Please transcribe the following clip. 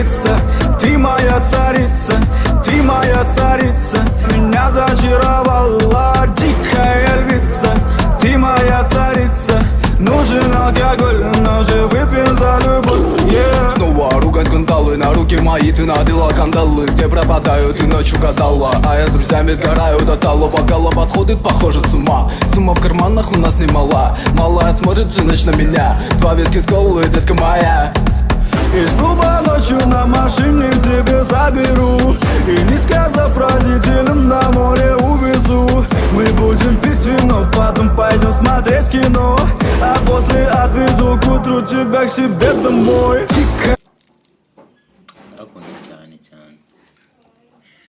львица, ты моя царица, ты моя царица. Меня зачаровала дикая львица, ты моя царица. Нужен алкоголь, но же выпьем за любовь, yeah. Снова ругать кандалы, на руки мои ты надела кандалы. Где пропадаю, ты ночью гадала, а я друзьями сгораю до талого. Голова сходит, похоже, с ума. Сумма в карманах у нас немала. Малая смотрит всю ночь на меня. Два ветки с колы, детка моя. Из клуба ночью на машине тебе заберу и, не сказав родителям, на море увезу. Мы будем пить вино, потом пойдем смотреть кино, а после отвезу к утру тебя к себе домой. Ako ni Johnny John.